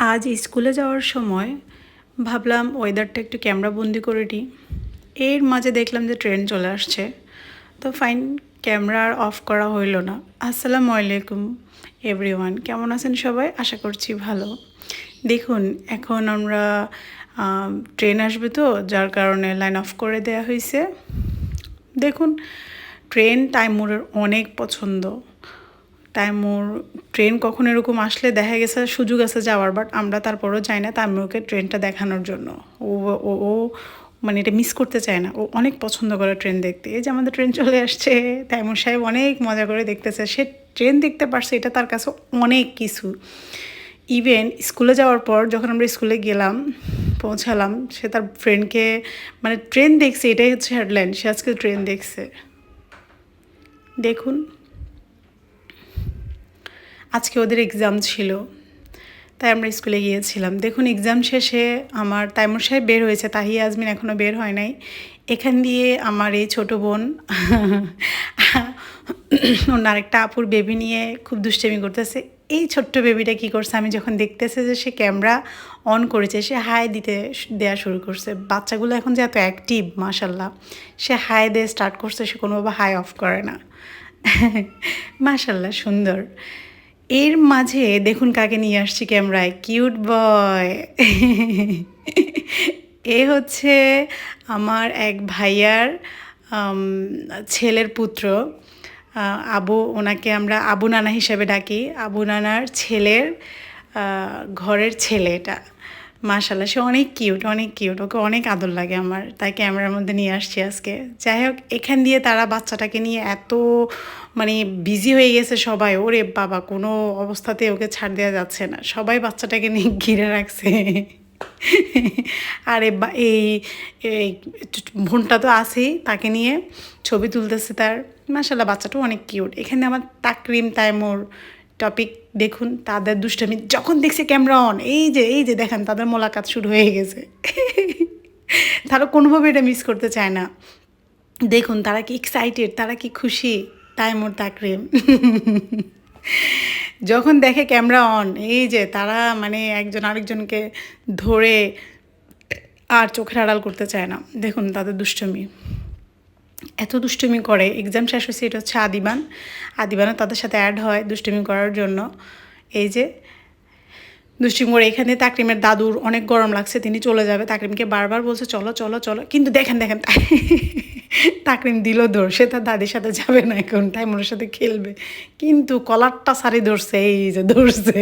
আজ স্কুলে যাওয়ার সময় ভাবলাম ওয়েদারটা একটু ক্যামেরা বন্দি করে নিই। এর মাঝে দেখলাম যে ট্রেন চলে আসছে, তো ফাইন, ক্যামেরা আর অফ করা হইল না। আসসালামু আলাইকুম এভরিওয়ান, কেমন আছেন সবাই? আশা করছি ভালো। দেখুন, এখন আমরা ট্রেন আসবে, তো যার কারণে লাইন অফ করে দেওয়া হয়েছে। দেখুন, ট্রেন তাইমুরের অনেক পছন্দ। তাইমুর ট্রেন কখন এরকম আসলে দেখা গেছে সুযোগ আছে যাওয়ার, বাট আমরা তারপরও যাই না তাইমুরকে ট্রেনটা দেখানোর জন্য। ও ও ও মানে এটা মিস করতে চায় না, ও অনেক পছন্দ করে ট্রেন দেখতে। এই যে আমাদের ট্রেন চলে আসছে, তাইমুর সাহেব অনেক মজা করে দেখতেছে। সে ট্রেন দেখতে পারছে, এটা তার কাছে অনেক কিছু। ইভেন স্কুলে যাওয়ার পর যখন আমরা স্কুলে গেলাম, পৌঁছালাম, সে তার ফ্রেন্ডকে মানে ট্রেন দেখছে, এটাই হচ্ছে হেডলাইন, সে আজকে ট্রেন দেখছে। দেখুন, আজকে ওদের এক্সাম ছিল, তাই আমরা স্কুলে গিয়েছিলাম। দেখুন, এক্সাম শেষে আমার তাইমুর সাহেব বের হয়েছে, তাহিয়া আজমিন এখনও বের হয় নাই। এখান দিয়ে আমার এই ছোটো বোন ওর আরেকটা আপুর বেবি নিয়ে খুব দুষ্টামি করতেছে। এই ছোট্ট বেবিটা কী করছে, আমি যখন দেখতেছে যে সে ক্যামেরা অন করেছে, সে হাই দেওয়া শুরু করছে। বাচ্চাগুলো এখন যে এত অ্যাক্টিভ, মাশাল্লাহ, সে হাই দিয়ে স্টার্ট করছে, সে কোনোভাবে হাই অফ করে না। মাশাল্লাহ, সুন্দর। এর মাঝে দেখুন কাকে নিয়ে আসছি ক্যামেরায়, কিউট বয়। এ হচ্ছে আমার এক ভাইয়ার ছেলের পুত্র। আবু, ওনাকে আমরা আবু নানা হিসাবে ডাকি। আবু নানার ছেলের ঘরের ছেলে এটা। মাশাল্লাহ, সে অনেক কিউট, অনেক কিউট, ওকে অনেক আদর লাগে আমার, তাই ক্যামেরার মধ্যে নিয়ে আসছি আজকে। যাই হোক, এখান দিয়ে তারা বাচ্চাটাকে নিয়ে এত মানে বিজি হয়ে গেছে সবাই। ওরে বাবা, কোনো অবস্থাতে ওকে ছাড় দেওয়া যাচ্ছে না, সবাই বাচ্চাটাকে নিয়ে ঘিরে রাখছে। আর এই এই বোনটা তো আছেই, তাকে নিয়ে ছবি তুলতেছে তার। মাশাল্লাহ, বাচ্চাটাও অনেক কিউট। এখানে আমার তাকরিম, তাইমুর টপিক দেখুন, তাদের দুষ্টামি যখন দেখছে ক্যামেরা অন, এই যে দেখেন তাদের মোলাকাত শুরু হয়ে গেছে। তারা কোনোভাবে এটা মিস করতে চায় না। দেখুন তারা কি এক্সাইটেড, তারা কি খুশি। তাইমুর, তাকরিম যখন দেখে ক্যামেরা অন, এই যে তারা মানে একজন আরেকজনকে ধরে আর চোখের আড়াল করতে চায় না। দেখুন তাদের দুষ্টুমি, এত দুষ্টুমি করে। এক্সাম শেষ হয়েছে, এটা হচ্ছে আদিবানও তাদের সাথে অ্যাড হয় দুষ্টুমি করার জন্য। এই যে দুষ্টুমি করে। এখানে তাকরিমের দাদুর অনেক গরম লাগছে, তিনি চলে যাবে, তাকরিমকে বারবার বলছে চলো চলো চলো, কিন্তু দেখেন তাকরিম দিল দৌড়, সে তার দাদির সাথে যাবে না এখন, তাই মনের সাথে খেলবে, কিন্তু কলারটা সারি ধরছে, এই যে ধরছে।